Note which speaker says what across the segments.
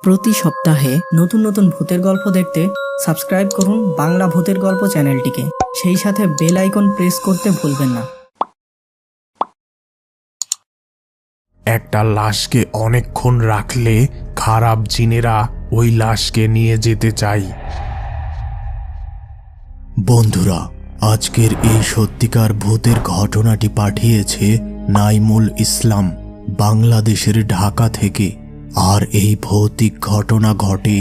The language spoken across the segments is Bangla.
Speaker 1: প্রতি সপ্তাহে নতুন নতুন ভূতের গল্প দেখতে সাবস্ক্রাইব করুন বাংলা ভূতের গল্প চ্যানেলটিকে। সেই সাথে বেল আইকন প্রেস করতে ভুলবেন না।
Speaker 2: একটা লাশকে অনেকক্ষণ রাখলে খারাপ জিনেরা ওই লাশকে নিয়ে যেতে চায়।
Speaker 3: বন্ধুরা, আজকের এই সত্যিকার ভূতের ঘটনাটি পাঠিয়েছে নাইমুল ইসলাম, বাংলাদেশের ঢাকা থেকে। আর এই ভৌতিক ঘটনা ঘটে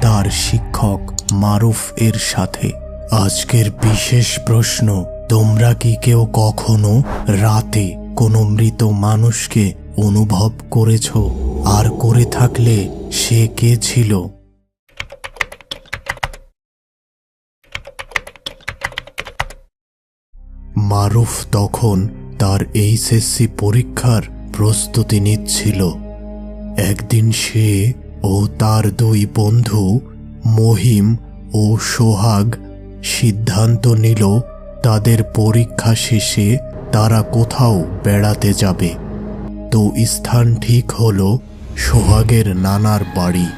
Speaker 3: তার শিক্ষক মারুফ এর সাথে। আজকের বিশেষ প্রশ্ন, তোমরা কি কেউ কখনো রাতে কোনো মৃত মানুষকে অনুভব করেছো? আর করে থাকলে সে কে ছিল? মারুফ তখন তার এইচএসসি পরীক্ষার প্রস্তুতি নিচ্ছিল। একদিন সে ও তার দুই বন্ধু মহিম ও সোহাগ সিদ্ধান্ত নিল তাদের পরীক্ষা শেষে তারা কোথাও বেড়াতে যাবে। তো স্থান ঠিক হলো সোহাগের নানার বাড়ি।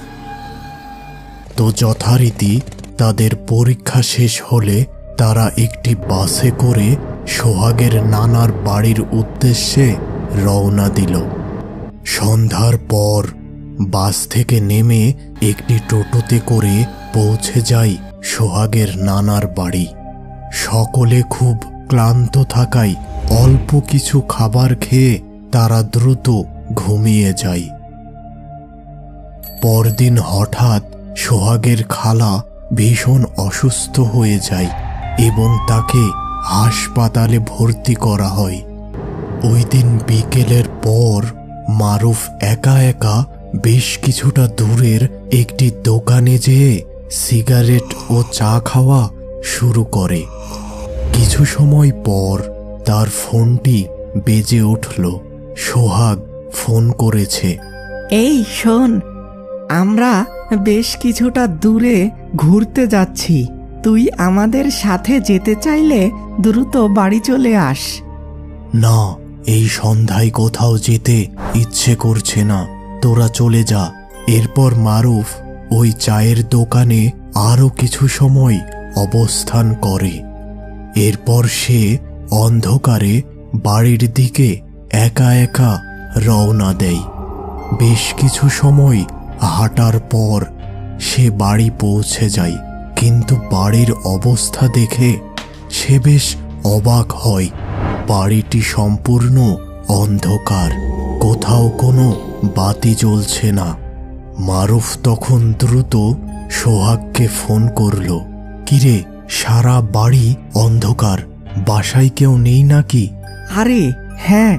Speaker 3: তো যথারীতি তাদের পরীক্ষা শেষ হলে তারা একটি বাসে করে সোহাগের নানার বাড়ির উদ্দেশ্যে রওনা দিল। সন্ধ্যার পর বাস থেকে নেমে একটি টোটোতে করে পৌঁছে যায় সোহাগের নানার বাড়ি। সকলে খুব ক্লান্ত থাকায় অল্প কিছু খাবার খেয়ে তারা দ্রুত ঘুমিয়ে যায়। পরদিন হঠাৎ সোহাগের খালা ভীষণ অসুস্থ হয়ে যায় এবং তাকে হাসপাতালে ভর্তি করা হয়। ওই দিন বিকেলের পর মারুফ একা একা বেশ কিছুটা দূরের একটি দোকানে যেয়ে সিগারেট ও চা খাওয়া শুরু করে। কিছু সময় পর তার ফোনটি বেজে উঠল। সোহাগ ফোন করেছে।
Speaker 4: এই শোন, আমরা বেশ কিছুটা দূরে ঘুরতে যাচ্ছি। তুই আমাদের সাথে যেতে চাইলে দ্রুত বাড়ি চলে আস।
Speaker 3: না, এই সন্ধ্যায় কোথাও যেতে ইচ্ছে করছে না, তোরা চলে যা। এরপর মারুফ ওই চায়ের দোকানে আরো কিছু সময় অবস্থান করে। এরপর সে অন্ধকারে বাড়ির দিকে একা একা রওনা দেয়। বেশ কিছু সময় হাঁটার পর সে বাড়ি পৌঁছে যায়, কিন্তু বাড়ির অবস্থা দেখে সে বেশ অবাক হয়। বাড়িটি সম্পূর্ণ অন্ধকার, কোথাও কোনো বাতি জ্বলছে না। মারুফ তখন দ্রুত সোহাগকে ফোন করল। কিরে, সারা বাড়ি অন্ধকার, বাসায় কেউ নেই নাকি?
Speaker 4: আরে হ্যাঁ,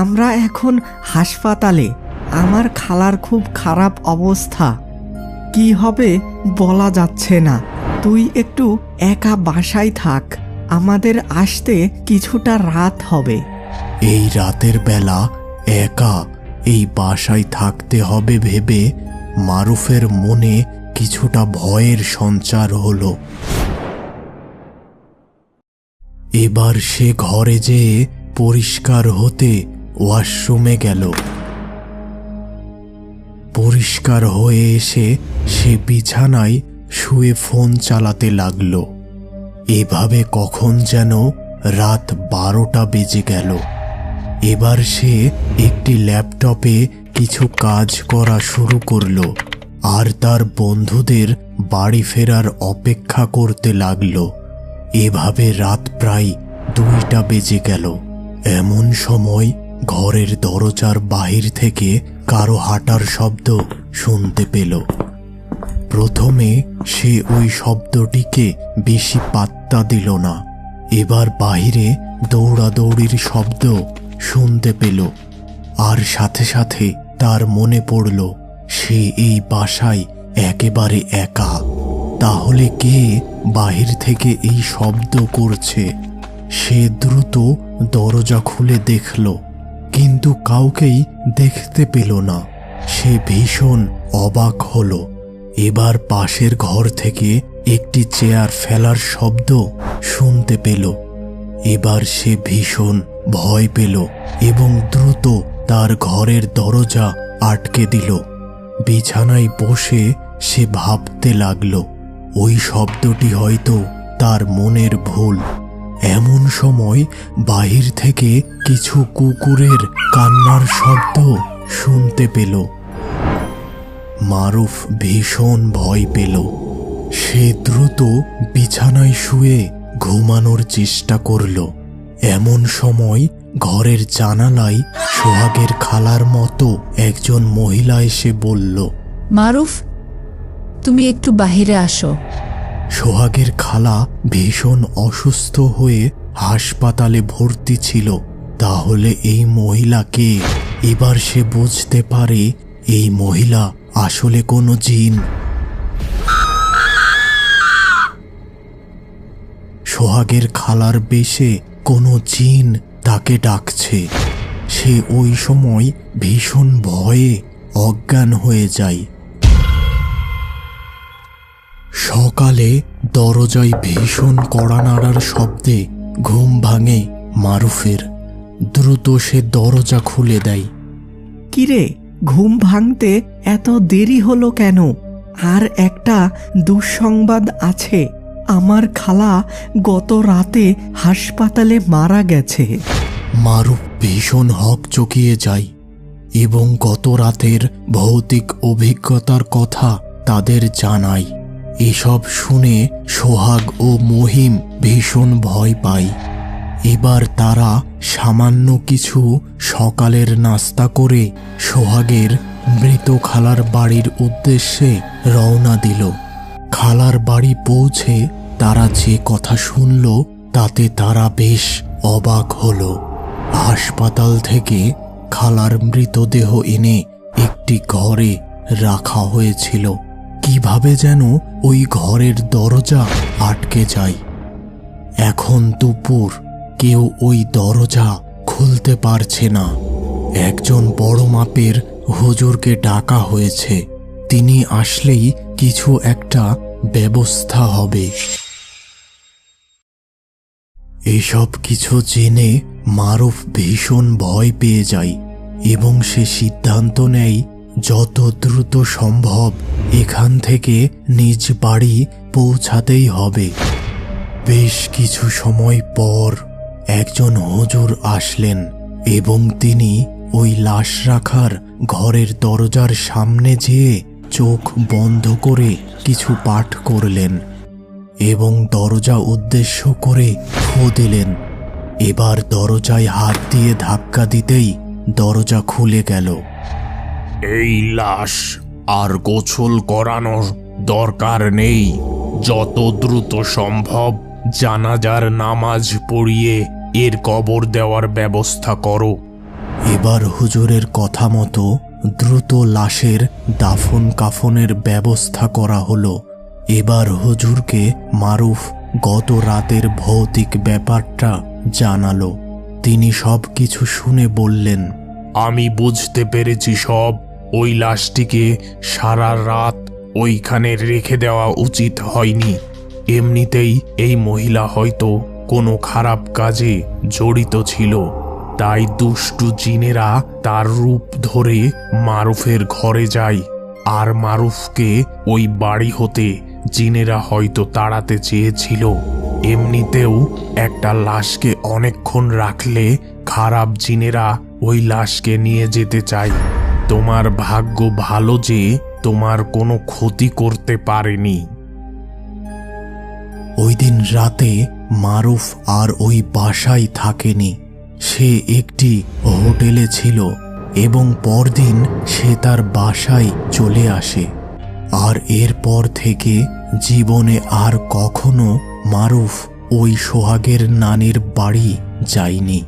Speaker 4: আমরা এখন হাসপাতালে। আমার খালার খুব খারাপ অবস্থা, কি হবে বলা যাচ্ছে না। তুই একটু একা বাসায় থাক, আমাদের আসতে কিছুটা রাত হবে।
Speaker 3: এই রাতের বেলা একা এই বাসায় থাকতে হবে ভেবে মারুফের মনে কিছুটা ভয়ের সঞ্চার হলো। এবার সে ঘরে যেয়ে পরিষ্কার হতে ওয়াশরুমে গেল। পরিষ্কার হয়ে এসে সে বিছানায় শুয়ে ফোন চালাতে লাগল। এভাবে কখন যেন রাত 12টা বেজে গেল। এবার সে একটি ল্যাপটপে কিছু কাজ করা শুরু করল আর তার বন্ধুদের বাড়ি ফেরার অপেক্ষা করতে লাগল। এভাবে রাত প্রায় 2টা বেজে গেল। এমন সময় ঘরের দরজার বাহির থেকে কারো হাঁটার শব্দ শুনতে পেল। প্রথমে সে ওই শব্দটিকে বেশি পাত্তা দিল না। এবার বাহিরে দৌড়াদৌড়ির শব্দ শুনতে পেল, আর সাথে সাথে তার মনে পড়ল সে এই বাসায় একেবারে একা। তাহলে কে বাহির থেকে এই শব্দ করছে? সে দ্রুত দরজা খুলে দেখল, কিন্তু কাউকেই দেখতে পেল না। সে ভীষণ অবাক হলো। এবার পাশের ঘর থেকে একটি চেয়ার ফেলার শব্দ শুনতে পেল। এবার সে ভীষণ ভয় পেল এবং দ্রুত তার ঘরের দরজা আটকে দিল। বিছানায় বসে সে ভাবতে লাগলো ওই শব্দটি হয়তো তার মনের ভুল। এমন সময় বাহির থেকে কিছু কুকুরের কান্নার শব্দ শুনতে পেল। মারুফ ভীষণ ভয় পেল। সে দ্রুত বিছানায় শুয়ে ঘুমানোর চেষ্টা করল। এমন সময় ঘরের জানালায় সোহাগের খালার মতো একজন মহিলা এসে বলল,
Speaker 5: মারুফ, তুমি একটু বাহিরে আসো।
Speaker 3: সোহাগের খালা ভীষণ অসুস্থ হয়ে হাসপাতালে ভর্তি ছিল। তাহলে এই মহিলা কে? এবার সে বুঝতে পারে এই মহিলা আসলে কোনো জিন। সোহাগের খালার বেশে কোনো জিন তাকে ডাকছে। সে ওই সময় ভীষণ ভয়ে অজ্ঞান হয়ে যায়। সকালে দরজায় ভীষণ কড়া নাড়ার শব্দে ঘুম ভাঙে মারুফের। দ্রুত সে দরজা খুলে দেয়।
Speaker 4: কিরে, ঘুম ভাঙতে এত দেরি হলো কেন? আর একটা দুঃসংবাদ আছে, আমার খালা গত রাতে হাসপাতালে মারা গেছে।
Speaker 3: মারুফ ভীষণ হকচকিয়ে যায় এবং গত রাতের ভৌতিক অভিজ্ঞতার কথা তাদের জানায়। এসব শুনে সোহাগ ও মহিম ভীষণ ভয় পায়। এবার তারা সামান্য কিছু সকালের নাস্তা করে সোহাগের মৃত খালার বাড়ির উদ্দেশ্যে রওনা দিল। খালার বাড়ি পৌঁছে তারা যে কথা শুনল তাতে তারা বেশ অবাক হলো। হাসপাতাল থেকে খালার মৃতদেহ এনে একটি ঘরে রাখা হয়েছিল। কিভাবে যেন ওই ঘরের দরজা আটকে যায়। এখন দুপুর, কেউ ওই দরজা খুলতে পারছে না। একজন বড় মাপের হুজুরকে ডাকা হয়েছে। তিনি আসলেই কিছু একটা ব্যবস্থা হবে। এসব কিছু জেনে মারুফ ভীষণ ভয় পেয়ে যায় এবং সে সিদ্ধান্ত নেয় যত দ্রুত সম্ভব এখান থেকে নিজ বাড়ি পৌঁছাতেই হবে। বেশ কিছু সময় পর একজন হুজুর আসলেন এবং তিনি ওই লাশ রাখার ঘরের দরজার সামনে যেয়ে চোখ বন্ধ করে কিছু পাঠ করলেন এবং দরজা উদ্দেশ্য করে ফু দিলেন। এবার দরজায় হাত দিয়ে ধাক্কা দিতেই দরজা খুলে গেল।
Speaker 2: এই লাশ আর গোসল করানোর দরকার নেই। যত দ্রুত সম্ভব জানাজার নামাজ পড়িয়ে এর কবর দেওয়ার ব্যবস্থা করো।
Speaker 3: এবার হুজুরের কথা মতো দ্রুত লাশের দাফন কাফনের ব্যবস্থা করা হলো। এবার হুজুরকে মারুফ গত রাতের ভৌতিক ব্যাপারটা জানালো। তিনি সব কিছু শুনে বললেন,
Speaker 2: আমি বুঝতে পেরেছি সব। ওই লাশটিকে সারা রাত ওইখানে রেখে দেওয়া উচিত হয়নি। এমনিতেই এই মহিলা হয়তো কোনো খারাপ কাজে জড়িত ছিল, তাই দুষ্টু জিনেরা তার রূপ ধরে মারুফের ঘরে যায়। আর মারুফকে ওই বাড়ি হতে জিনেরা হয়তো তাড়াতে চেয়েছিল। এমনিতেও একটা লাশকে অনেকক্ষণ রাখলে খারাপ জিনেরা ওই লাশকে নিয়ে যেতে চায়। তোমার ভাগ্য ভালো যে তোমার কোনো ক্ষতি করতে পারেনি।
Speaker 3: ওই দিন রাতে মারুফ আর ওই বাসায় থাকেনি। সে একটি হোটেলে ছিল এবং পরদিন সে তার বাসায় চলে আসে। আর এরপর থেকে জীবনে আর কখনো মারুফ ওই সোহাগের নানির বাড়ি যায়নি।